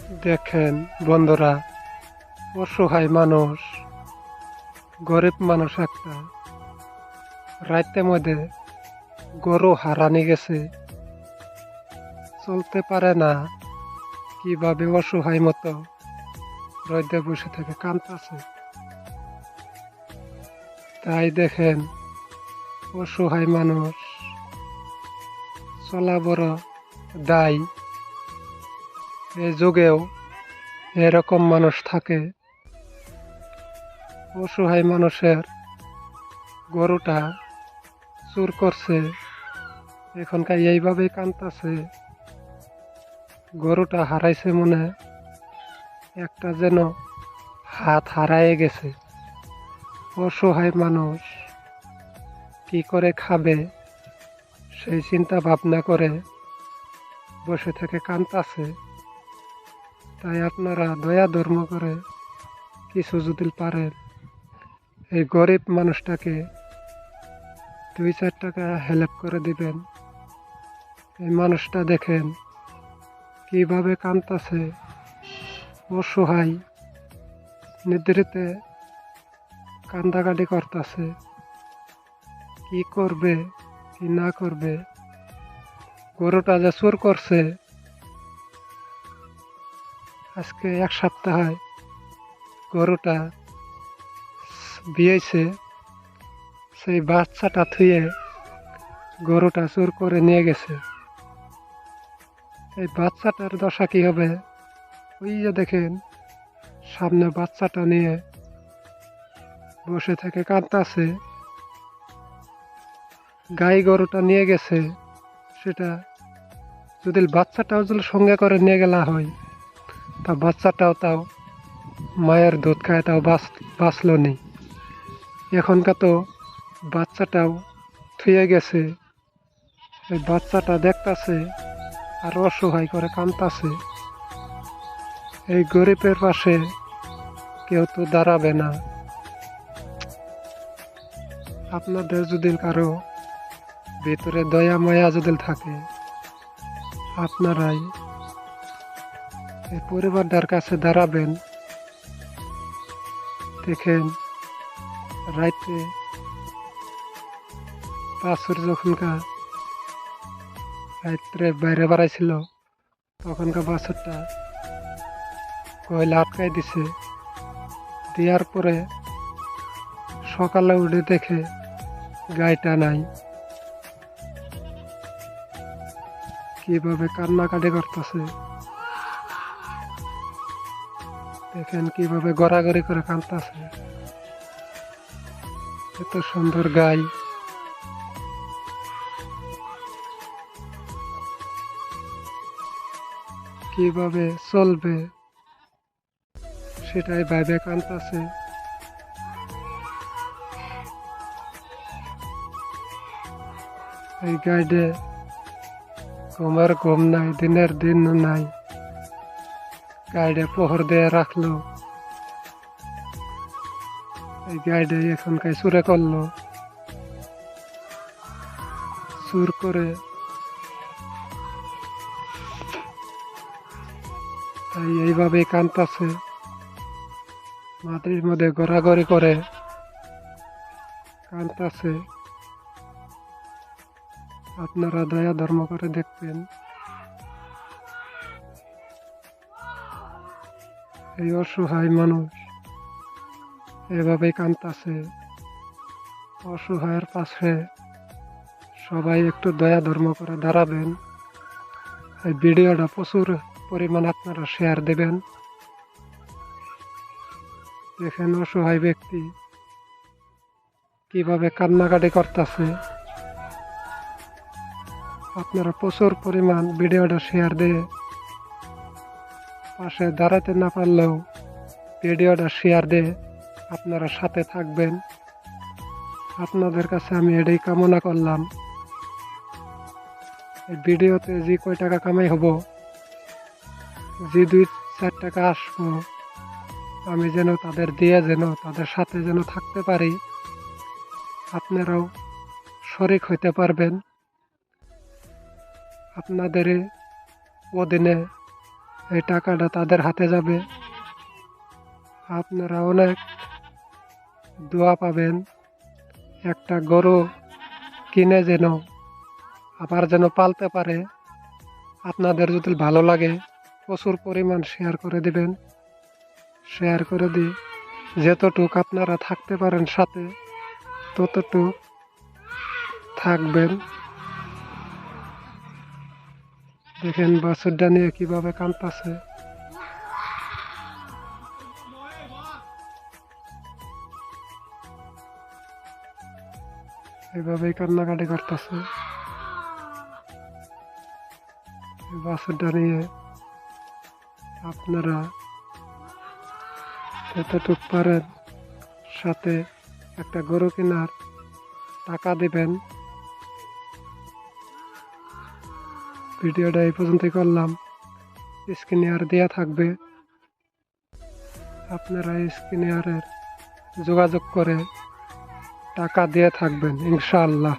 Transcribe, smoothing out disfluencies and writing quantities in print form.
দেখেন বন্ধুরা, অসহায় মানুষ, গরিব মানুষ একটা রাইতের মধ্যে গরু হারানি গেছে, চলতে পারে না, কিভাবে অসহায় মতো রোদে বসে থেকে কাঁদতেছে। তাই দেখেন অসহায় মানুষ চলা বড় দায়। এই যুগেও এরকম মানুষ থাকে। অসহায় মানুষের গরুটা চুর করছে, এখনকার এইভাবেই কাঁদতেছে। গরুটা হারাইছে মনে, একটা যেন হাত হারায়ে গেছে। অসহায় মানুষ কি করে খাবে সেই চিন্তা ভাবনা করে বসে থেকে কাঁদতেছে। তাই আপনারা দয়া ধর্ম করে কিছু যদি পারেন এই গরিব মানুষটাকে 2-4 টাকা হেল্প করে দিবেন। এই মানুষটা দেখেন কিভাবে কাঁদতেছে, অসহায়, নিদ্রিতে কান্দাকাটি করতেছে। কি করবে কি না করবে। গরুটা যে চুর করছে, আজকে 1 সপ্তাহ হয় গরুটা বিয়েছে, সেই বাচ্চাটা থুয়ে গরুটা চুর করে নিয়ে গেছে। এই বাচ্চাটার দশা কি হবে, ওই যে দেখেন সামনে বাচ্চাটা নিয়ে বসে থেকে কাঁদতেছে। গাই গরুটা নিয়ে গেছে, সেটা যদি বাচ্চাটাও যদি সঙ্গে করে নিয়ে গেলা হয়, তা বাচ্চাটাও তাও মায়ের দুধ খায়, তাও বাঁচল নি। এখনকার তো বাচ্চাটাও থুয়ে গেছে, এই বাচ্চাটা দেখতাছে আর অসহায় করে কাঁদতাছে। এই গরিবের পাশে কেউ তো দাঁড়াবে না। আপনাদের যদি কারো ভিতরে দয়া মায়া যদি থাকে, আপনারাই এই পরিবারটার কাছে দাঁড়াবেন। দেখেন রাইতে বাছুর যখনকার রাত্রে বাইরে বাড়াইছিল, তখনকার বাছুরটা কয়লা আটকাই দিছে। দেওয়ার পরে সকালে উঠে দেখে গাইটা নাই। কিভাবে কান্নাকাটি করতেছে, দেখেন কিভাবে গড়াগড়ি করে কাঁদতেছে। এত সুন্দর গাই, কিভাবে চলবে সেটাই ভাবে কাঁদতেছে। এই গাইডে ঘুমের ঘুম নাই, দিনের দিন নাই। গাইডে প্রহর দিয়ে রাখলো, এই গাইডে এখনকার চুরে করলো, চুর করে তাই এইভাবেই কাঁদতেছে। মাটির মধ্যে গড়াগড়ি করে কাঁদতেছে। আপনারা দয়া ধর্ম করে দেখবেন এই অসহায় মানুষ এভাবেই কাঁদতেছে। অসহায়ের পাশে সবাই একটু দয়া ধর্ম করে দাঁড়াবেন। এই ভিডিওটা প্রচুর পরিমাণ আপনারা শেয়ার দেবেন। দেখেন অসহায় ব্যক্তি কিভাবে কান্নাকাটি করতেছে। আপনারা প্রচুর পরিমাণ ভিডিওটা শেয়ার দিয়ে পাশে দাঁড়াতে না পারলেও ভিডিওটা শেয়ার দিয়ে আপনারা সাথে থাকবেন। আপনাদের কাছে আমি এটাই কামনা করলাম। এই ভিডিওতে যে কয় টাকা কামাই হব, যে 2-4 টাকা আসবো, আমি যেন তাদের দিয়ে যেন তাদের সাথে যেন থাকতে পারি। আপনারাও শরিক হইতে পারবেন। আপনাদের অধীনে এই টাকাটা তাদের হাতে যাবে। আপনারা অনেক দোয়া পাবেন। একটা গরু কিনে যেন আবার যেন পালতে পারে। আপনাদের যদি ভালো লাগে প্রচুর পরিমাণ শেয়ার করে দিবেন। শেয়ার করে দিয়ে যতটুক আপনারা থাকতে পারেন সাথে ততটুক থাকবেন। দেখেন বাছুরটা নিয়ে কিভাবে কাঁদতাছে। এভাবেই কান্নাকাটি করতেছে। বাছুরটা নিয়ে আপনারা যতটুক পারেন সাথে একটা গরু কেনার টাকা দিবেন। ভিডিওটা এই পর্যন্তই করলাম। স্ক্রিনে আর দেয়া থাকবে, আপনারা স্ক্রিনে যোগাযোগ করে টাকা দিয়ে থাকবেন ইনশাআল্লাহ।